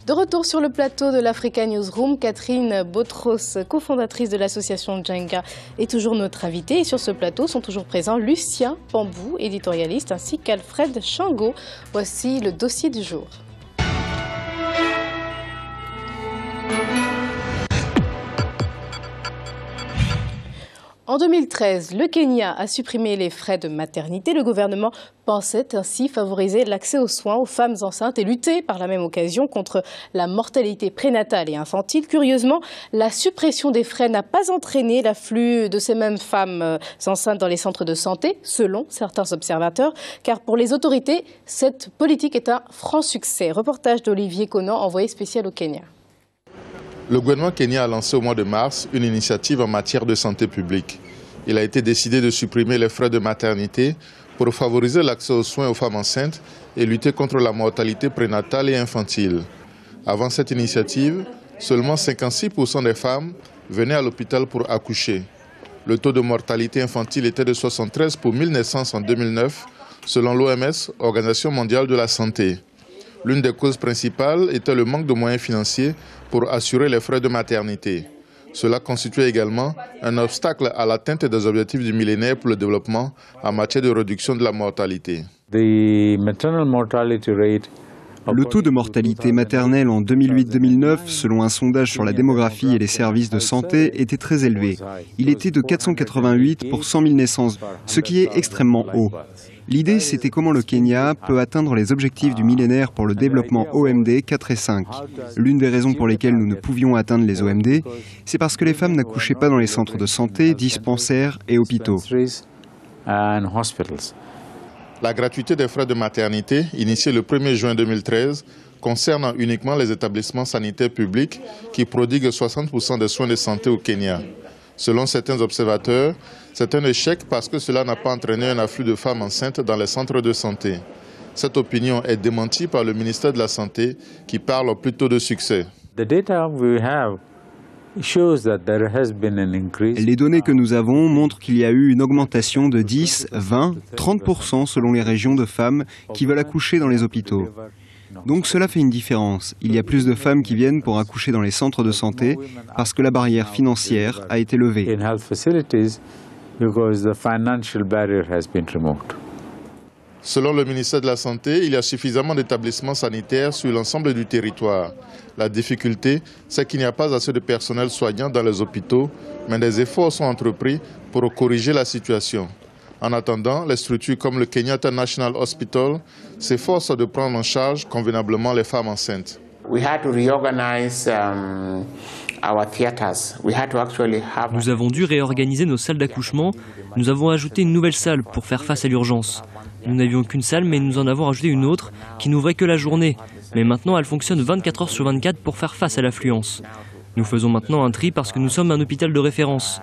De retour sur le plateau de l'Africa Newsroom, Catherine Botros, cofondatrice de l'association Djenga, est toujours notre invitée. Et sur ce plateau sont toujours présents Lucien Pambou, éditorialiste, ainsi qu'Alfred Chango. Voici le dossier du jour. En 2013, le Kenya a supprimé les frais de maternité. Le gouvernement pensait ainsi favoriser l'accès aux soins aux femmes enceintes et lutter par la même occasion contre la mortalité prénatale et infantile. Curieusement, la suppression des frais n'a pas entraîné l'afflux de ces mêmes femmes enceintes dans les centres de santé, selon certains observateurs, car pour les autorités, cette politique est un franc succès. Reportage d'Olivier Conan, envoyé spécial au Kenya. Le gouvernement kenyan a lancé au mois de mars une initiative en matière de santé publique. Il a été décidé de supprimer les frais de maternité pour favoriser l'accès aux soins aux femmes enceintes et lutter contre la mortalité prénatale et infantile. Avant cette initiative, seulement 56% des femmes venaient à l'hôpital pour accoucher. Le taux de mortalité infantile était de 73 pour 1000 naissances en 2009, selon l'OMS, Organisation mondiale de la santé. L'une des causes principales était le manque de moyens financiers pour assurer les frais de maternité. Cela constituait également un obstacle à l'atteinte des objectifs du millénaire pour le développement en matière de réduction de la mortalité. Le taux de mortalité maternelle en 2008-2009, selon un sondage sur la démographie et les services de santé, était très élevé. Il était de 488 pour 100 000 naissances, ce qui est extrêmement haut. L'idée, c'était comment le Kenya peut atteindre les objectifs du millénaire pour le développement OMD 4 et 5. L'une des raisons pour lesquelles nous ne pouvions atteindre les OMD, c'est parce que les femmes n'accouchaient pas dans les centres de santé, dispensaires et hôpitaux. La gratuité des frais de maternité, initiée le 1er juin 2013, concerne uniquement les établissements sanitaires publics qui prodiguent 60% des soins de santé au Kenya. Selon certains observateurs, c'est un échec parce que cela n'a pas entraîné un afflux de femmes enceintes dans les centres de santé. Cette opinion est démentie par le ministère de la Santé qui parle plutôt de succès. Les données que nous avons montrent qu'il y a eu une augmentation de 10, 20, 30% selon les régions de femmes qui veulent accoucher dans les hôpitaux. Donc cela fait une différence. Il y a plus de femmes qui viennent pour accoucher dans les centres de santé parce que la barrière financière a été levée. Selon le ministère de la Santé, il y a suffisamment d'établissements sanitaires sur l'ensemble du territoire. La difficulté, c'est qu'il n'y a pas assez de personnel soignant dans les hôpitaux, mais des efforts sont entrepris pour corriger la situation. En attendant, les structures comme le Kenyatta National Hospital s'efforcent de prendre en charge convenablement les femmes enceintes. Nous avons dû réorganiser nos salles d'accouchement. Nous avons ajouté une nouvelle salle pour faire face à l'urgence. Nous n'avions qu'une salle, mais nous en avons ajouté une autre qui n'ouvrait que la journée. Mais maintenant, elle fonctionne 24 heures sur 24 pour faire face à l'affluence. Nous faisons maintenant un tri parce que nous sommes un hôpital de référence.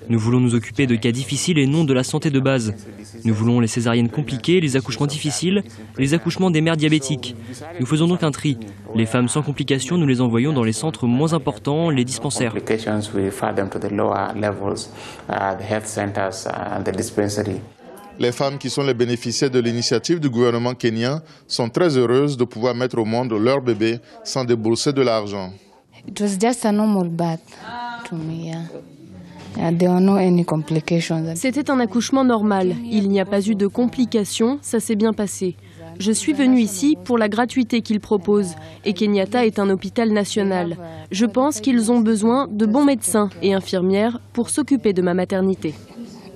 Nous voulons nous occuper de cas difficiles et non de la santé de base. Nous voulons les césariennes compliquées, les accouchements difficiles, les accouchements des mères diabétiques. Nous faisons donc un tri. Les femmes sans complications, nous les envoyons dans les centres moins importants, les dispensaires. Les femmes qui sont les bénéficiaires de l'initiative du gouvernement kenyan sont très heureuses de pouvoir mettre au monde leur bébé sans débourser de l'argent. It was just a normal birth to me, yeah. C'était un accouchement normal. Il n'y a pas eu de complications, ça s'est bien passé. Je suis venue ici pour la gratuité qu'ils proposent. Et Kenyatta est un hôpital national. Je pense qu'ils ont besoin de bons médecins et infirmières pour s'occuper de ma maternité.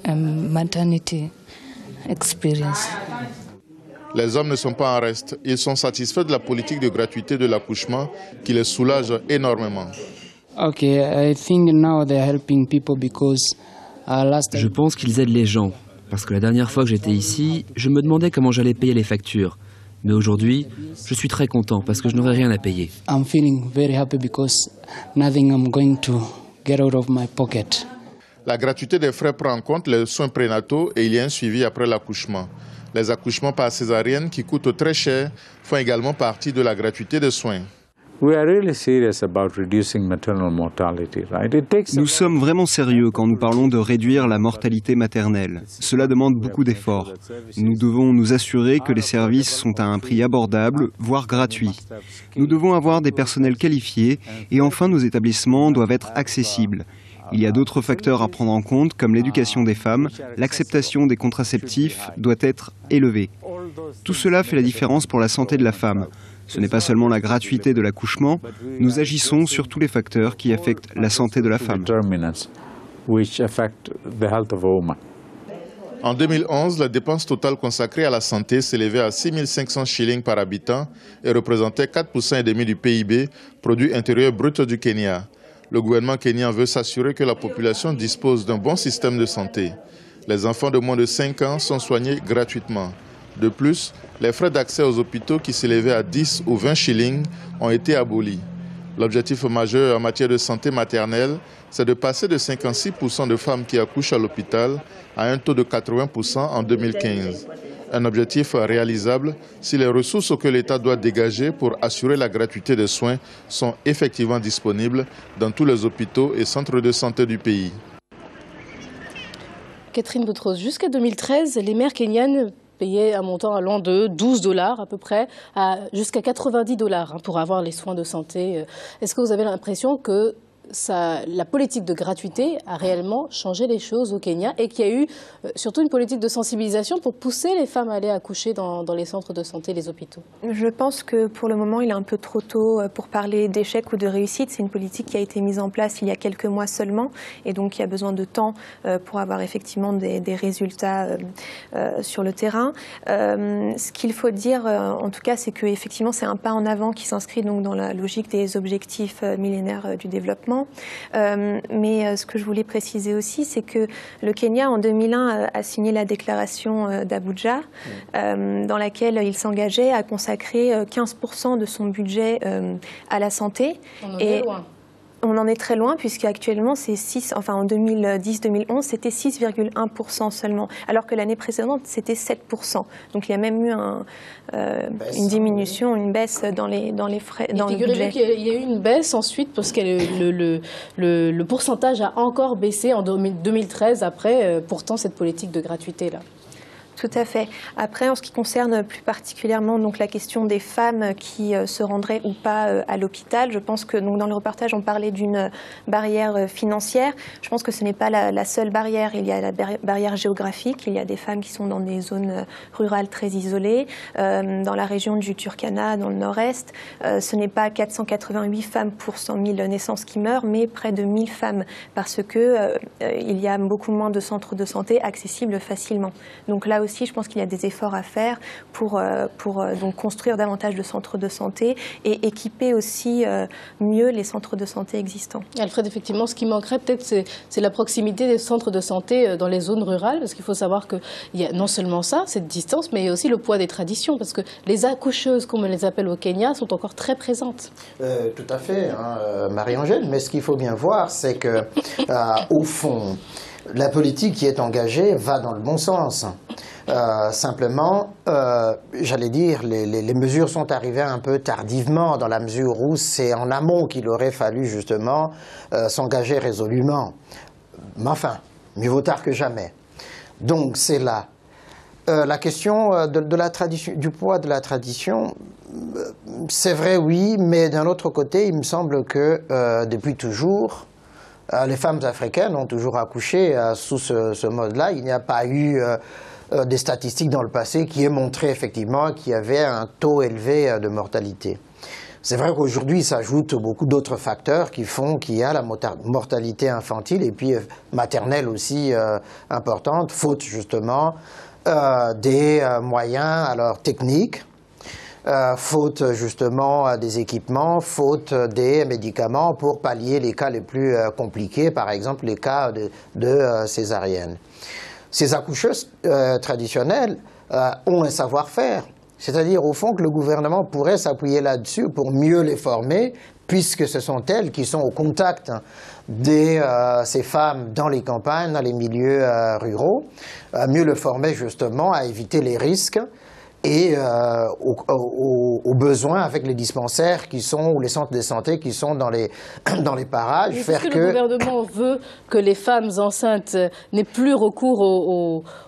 Maternity experience. Les hommes ne sont pas en reste. Ils sont satisfaits de la politique de gratuité de l'accouchement qui les soulage énormément. Je pense qu'ils aident les gens, parce que la dernière fois que j'étais ici, je me demandais comment j'allais payer les factures. Mais aujourd'hui, je suis très content parce que je n'aurai rien à payer. La gratuité des frais prend en compte les soins prénataux et il y a un suivi après l'accouchement. Les accouchements par césarienne qui coûtent très cher font également partie de la gratuité des soins. Nous sommes vraiment sérieux quand nous parlons de réduire la mortalité maternelle. Cela demande beaucoup d'efforts. Nous devons nous assurer que les services sont à un prix abordable, voire gratuit. Nous devons avoir des personnels qualifiés et enfin nos établissements doivent être accessibles. Il y a d'autres facteurs à prendre en compte comme l'éducation des femmes, l'acceptation des contraceptifs doit être élevée. Tout cela fait la différence pour la santé de la femme. Ce n'est pas seulement la gratuité de l'accouchement, nous agissons sur tous les facteurs qui affectent la santé de la femme. En 2011, la dépense totale consacrée à la santé s'élevait à 6 500 shillings par habitant et représentait 4,5% du PIB, produit intérieur brut du Kenya. Le gouvernement kenyan veut s'assurer que la population dispose d'un bon système de santé. Les enfants de moins de 5 ans sont soignés gratuitement. De plus, les frais d'accès aux hôpitaux qui s'élevaient à 10 ou 20 shillings ont été abolis. L'objectif majeur en matière de santé maternelle, c'est de passer de 56% de femmes qui accouchent à l'hôpital à un taux de 80% en 2015. Un objectif réalisable si les ressources que l'État doit dégager pour assurer la gratuité des soins sont effectivement disponibles dans tous les hôpitaux et centres de santé du pays. Catherine Boutros, jusqu'à 2013, les mères kenyanes payaient un montant allant de $12 à peu près jusqu'à $90 pour avoir les soins de santé. Est-ce que vous avez l'impression que la politique de gratuité a réellement changé les choses au Kenya et qu'il y a eu surtout une politique de sensibilisation pour pousser les femmes à aller accoucher dans les centres de santé, les hôpitaux? Je pense que pour le moment, il est un peu trop tôt pour parler d'échec ou de réussite. C'est une politique qui a été mise en place il y a quelques mois seulement et donc il y a besoin de temps pour avoir effectivement des résultats sur le terrain. Ce qu'il faut dire en tout cas, c'est qu'effectivement c'est un pas en avant qui s'inscrit donc dans la logique des objectifs millénaires du développement. Mais ce que je voulais préciser aussi, c'est que le Kenya, en 2001, a signé la déclaration d'Abuja, dans laquelle il s'engageait à consacrer 15% de son budget à la santé. On en est très loin, puisqu'actuellement, c'est 6, enfin en 2010-2011, c'était 6,1% seulement, alors que l'année précédente, c'était 7%. Donc il y a même eu une diminution, une baisse dans les frais, dans le budget. Il y a eu une baisse ensuite, parce que le pourcentage a encore baissé en 2013, après pourtant cette politique de gratuité-là. Tout à fait. Après, en ce qui concerne plus particulièrement donc, la question des femmes qui se rendraient ou pas à l'hôpital, je pense que donc, dans le reportage, on parlait d'une barrière financière. Je pense que ce n'est pas la seule barrière. Il y a la barrière géographique. Il y a des femmes qui sont dans des zones rurales très isolées. Dans la région du Turkana, dans le nord-est, ce n'est pas 488 femmes pour 100 000 naissances qui meurent, mais près de 1000 femmes, parce que il y a beaucoup moins de centres de santé accessibles facilement. Donc là aussi, je pense qu'il y a des efforts à faire pour donc construire davantage de centres de santé et équiper aussi mieux les centres de santé existants. Alfred, effectivement, ce qui manquerait peut-être, c'est la proximité des centres de santé dans les zones rurales, parce qu'il faut savoir qu'il y a non seulement ça, cette distance, mais il y a aussi le poids des traditions, parce que les accoucheuses, comme on les appelle au Kenya, sont encore très présentes. Tout à fait, hein, Marie-Angèle, mais ce qu'il faut bien voir, c'est que, au fond, la politique qui est engagée va dans le bon sens. Simplement, j'allais dire, les mesures sont arrivées un peu tardivement, dans la mesure où c'est en amont qu'il aurait fallu justement s'engager résolument. Mais enfin, mieux vaut tard que jamais. Donc c'est là. La question de la tradition, du poids de la tradition, c'est vrai, oui, mais d'un autre côté, il me semble que depuis toujours, les femmes africaines ont toujours accouché sous ce mode-là. Il n'y a pas eu des statistiques dans le passé qui aient montré effectivement qu'il y avait un taux élevé de mortalité. C'est vrai qu'aujourd'hui, s'ajoutent beaucoup d'autres facteurs qui font qu'il y a la mortalité infantile et puis maternelle aussi importante, faute justement des moyens alors techniques, faute justement des équipements, faute des médicaments pour pallier les cas les plus compliqués, par exemple les cas de césarienne. Ces accoucheuses traditionnelles ont un savoir-faire, c'est-à-dire au fond que le gouvernement pourrait s'appuyer là-dessus pour mieux les former, puisque ce sont elles qui sont au contact de ces femmes dans les campagnes, dans les milieux ruraux, mieux le former justement à éviter les risques et aux besoins avec les dispensaires qui sont, ou les centres de santé qui sont dans les parages. Faire que le gouvernement veut que les femmes enceintes n'aient plus recours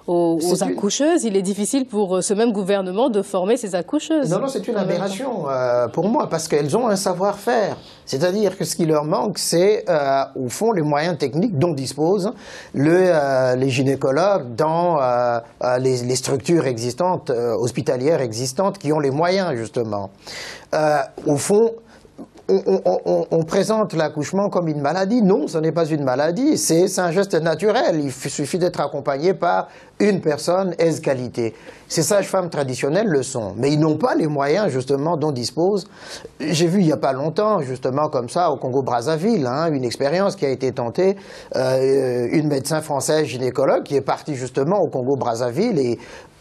aux accoucheuses, il est difficile pour ce même gouvernement de former ces accoucheuses. Non, c'est une aberration pour moi, parce qu'elles ont un savoir-faire. C'est-à-dire que ce qui leur manque, c'est au fond les moyens techniques dont disposent les gynécologues dans les structures existantes, hospitalières existantes, qui ont les moyens justement. Au fond, on présente l'accouchement comme une maladie. Non, ce n'est pas une maladie, c'est un geste naturel. Il suffit d'être accompagné par une personne ès-qualité. Ces sages-femmes traditionnelles le sont, mais ils n'ont pas les moyens justement dont disposent. J'ai vu il n'y a pas longtemps, justement comme ça, au Congo-Brazzaville, une expérience qui a été tentée, une médecin française gynécologue qui est partie justement au Congo-Brazzaville et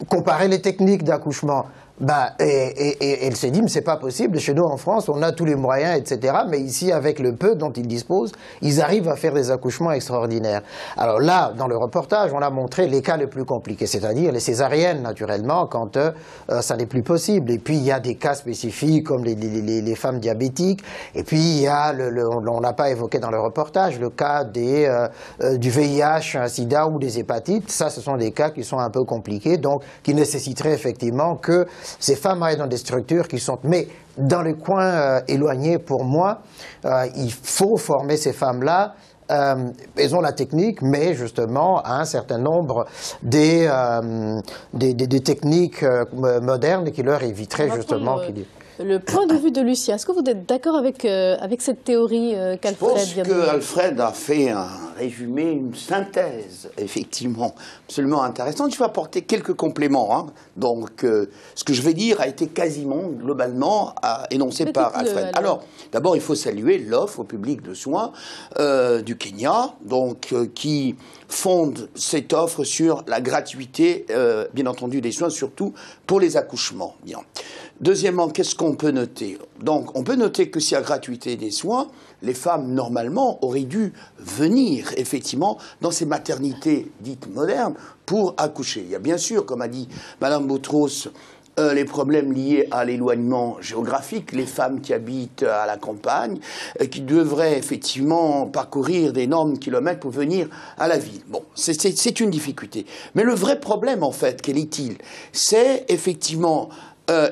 comparer les techniques d'accouchement. Et elle s'est dit, mais c'est pas possible, chez nous en France, on a tous les moyens, etc. Mais ici, avec le peu dont ils disposent, ils arrivent à faire des accouchements extraordinaires. Alors là, dans le reportage, on a montré les cas les plus compliqués, c'est-à-dire les césariennes, naturellement, quand ça n'est plus possible. Et puis, il y a des cas spécifiques, comme les femmes diabétiques. Et puis, il y a, on n'a pas évoqué dans le reportage, le cas du VIH, SIDA ou des hépatites. Ça, ce sont des cas qui sont un peu compliqués, donc qui nécessiteraient effectivement que ces femmes aillent dans des structures qui sont... Mais dans les coins éloignés, pour moi, il faut former ces femmes-là. Elles ont la technique, mais justement, à un certain nombre des techniques modernes qui leur éviteraient justement... Le point de vue de Lucia, est-ce que vous êtes d'accord avec cette théorie qu'Alfred vient de dire ? Je pense qu'Alfred a fait un résumé, une synthèse, effectivement, absolument intéressante. Je vais apporter quelques compléments. Donc, ce que je vais dire a été quasiment, globalement, énoncé par Alfred. Alors, d'abord, il faut saluer l'offre au public de soins du Kenya, donc, qui fonde cette offre sur la gratuité, bien entendu, des soins, surtout pour les accouchements. Bien. Deuxièmement, qu'est-ce qu'on peut noter? Donc, on peut noter que si à gratuité des soins, les femmes, normalement, auraient dû venir, effectivement, dans ces maternités dites modernes pour accoucher. Il y a bien sûr, comme a dit Mme Boutros, les problèmes liés à l'éloignement géographique, les femmes qui habitent à la campagne, qui devraient effectivement parcourir d'énormes kilomètres pour venir à la ville. Bon, c'est une difficulté. Mais le vrai problème, en fait, quel est-il? C'est effectivement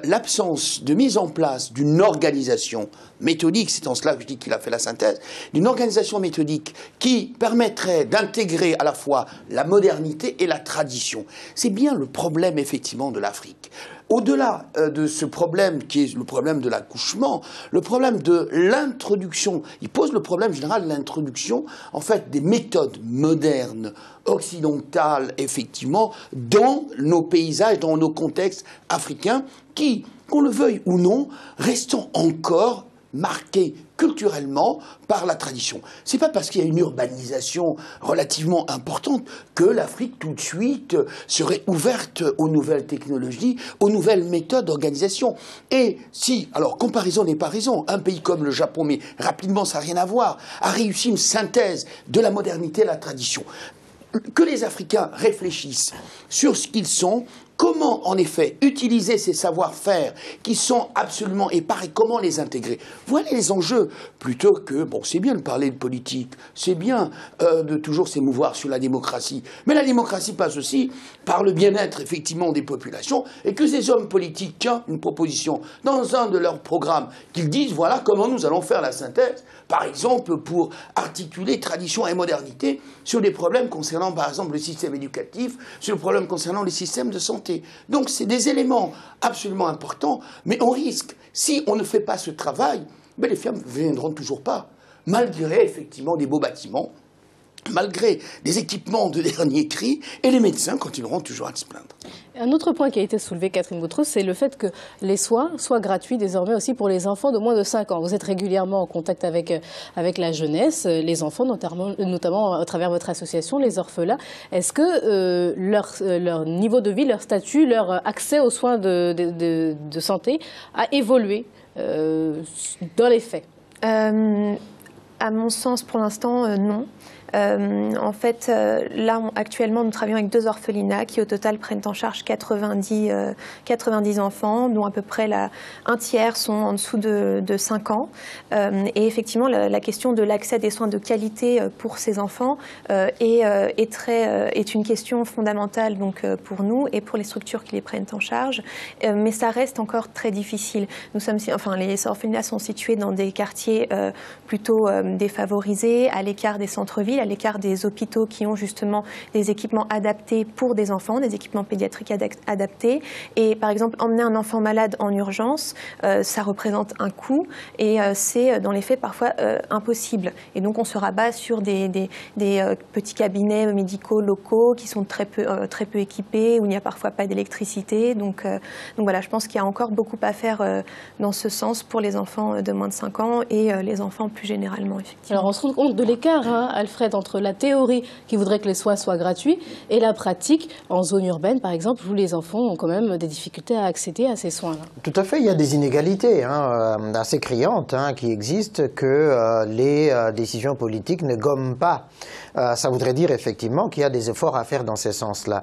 l'absence de mise en place d'une organisation méthodique, c'est en cela que je dis qu'il a fait la synthèse, d'une organisation méthodique qui permettrait d'intégrer à la fois la modernité et la tradition. C'est bien le problème effectivement de l'Afrique. Au-delà de ce problème qui est le problème de l'accouchement, le problème de l'introduction, il pose le problème général de l'introduction en fait des méthodes modernes, occidentales effectivement, dans nos paysages, dans nos contextes africains qui, qu'on le veuille ou non, restent encore marqués culturellement par la tradition. C'est pas parce qu'il y a une urbanisation relativement importante que l'Afrique tout de suite serait ouverte aux nouvelles technologies, aux nouvelles méthodes d'organisation. Et si, alors comparaison n'est pas raison, un pays comme le Japon, mais rapidement ça n'a rien à voir, a réussi une synthèse de la modernité et de la tradition. Que les Africains réfléchissent sur ce qu'ils sont, comment, en effet, utiliser ces savoir-faire qui sont absolument épars et comment les intégrer. Voilà les enjeux. Plutôt que, bon, c'est bien de parler de politique, c'est bien de toujours s'émouvoir sur la démocratie. Mais la démocratie passe aussi par le bien-être, effectivement, des populations et que ces hommes politiques, tiens, une proposition dans un de leurs programmes, qu'ils disent, voilà comment nous allons faire la synthèse, par exemple, pour articuler tradition et modernité sur des problèmes concernant, par exemple, le système éducatif, sur le problème concernant les systèmes de santé. Donc, c'est des éléments absolument importants, mais on risque, si on ne fait pas ce travail, ben, les femmes ne viendront toujours pas, malgré, effectivement, des beaux bâtiments, malgré des équipements de dernier cri, et les médecins continueront toujours à se plaindre. Un autre point qui a été soulevé, Catherine Boutros, c'est le fait que les soins soient gratuits désormais aussi pour les enfants de moins de 5 ans. Vous êtes régulièrement en contact avec la jeunesse, les enfants, notamment à travers votre association, les orphelins. Est-ce que leur niveau de vie, leur statut, leur accès aux soins de santé a évolué dans les faits? À mon sens, pour l'instant, non. En fait, là, actuellement, nous travaillons avec 2 orphelinats qui, au total, prennent en charge 90 enfants, dont à peu près un tiers sont en dessous de 5 ans. Et effectivement, la question de l'accès à des soins de qualité pour ces enfants est une question fondamentale donc, pour nous et pour les structures qui les prennent en charge. Mais ça reste encore très difficile. Les orphelinats sont situés dans des quartiers plutôt défavorisés, à l'écart des centres-villes, à l'écart des hôpitaux qui ont justement des équipements adaptés pour des enfants, des équipements pédiatriques adaptés. Et par exemple, emmener un enfant malade en urgence, ça représente un coût et c'est dans les faits parfois impossible. Et donc on se rabat sur des petits cabinets médicaux locaux qui sont très peu équipés, où il n'y a parfois pas d'électricité. Donc voilà, je pense qu'il y a encore beaucoup à faire dans ce sens pour les enfants de moins de 5 ans et les enfants plus généralement, effectivement. Alors on se rend compte de l'écart, Alfred, entre la théorie qui voudrait que les soins soient gratuits et la pratique en zone urbaine, par exemple, où les enfants ont quand même des difficultés à accéder à ces soins-là. Tout à fait, il y a des inégalités assez criantes qui existent que les décisions politiques ne gomment pas. Ça voudrait dire effectivement qu'il y a des efforts à faire dans ces sens-là.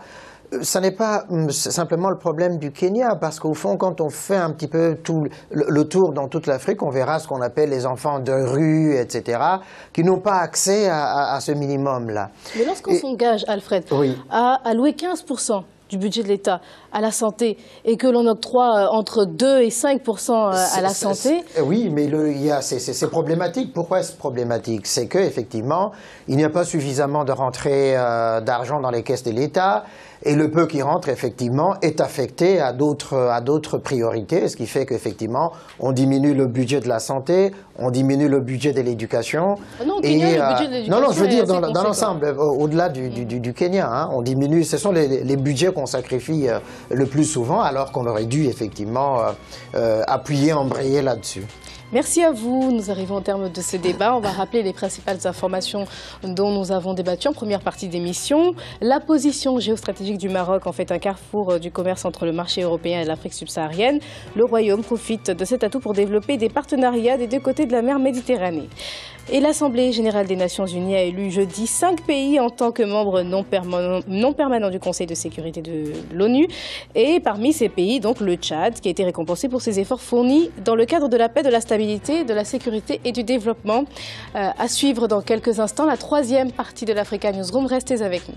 Ça n'est pas simplement le problème du Kenya, parce qu'au fond, quand on fait un petit peu tout le tour dans toute l'Afrique, on verra ce qu'on appelle les enfants de rue, etc., qui n'ont pas accès à ce minimum-là. Mais lorsqu'on s'engage, Alfred, à allouer 15% du budget de l'État à la santé et que l'on octroie entre 2 et 5% à la santé... Oui, mais c'est problématique. Pourquoi est-ce problématique? C'est qu'effectivement, il n'y a pas suffisamment de rentrée d'argent dans les caisses de l'État. Et le peu qui rentre, effectivement, est affecté à d'autres priorités, ce qui fait qu'effectivement, on diminue le budget de la santé, on diminue le budget de l'éducation. Non, au Kenya, le budget de l'éducation non, je veux dire, dans l'ensemble, au-delà du Kenya, on diminue, ce sont les budgets qu'on sacrifie le plus souvent, alors qu'on aurait dû, effectivement, appuyer, embrayer là-dessus. Merci à vous. Nous arrivons au terme de ce débat. On va rappeler les principales informations dont nous avons débattu en première partie d'émission. La position géostratégique du Maroc en fait un carrefour du commerce entre le marché européen et l'Afrique subsaharienne. Le Royaume profite de cet atout pour développer des partenariats des 2 côtés de la mer Méditerranée. Et l'Assemblée générale des Nations unies a élu jeudi 5 pays en tant que membres non permanents du Conseil de sécurité de l'ONU. Et parmi ces pays, donc le Tchad, qui a été récompensé pour ses efforts fournis dans le cadre de la paix, de la stabilité, de la sécurité et du développement. À suivre dans quelques instants la 3e partie de l'Africa Newsroom. Restez avec nous.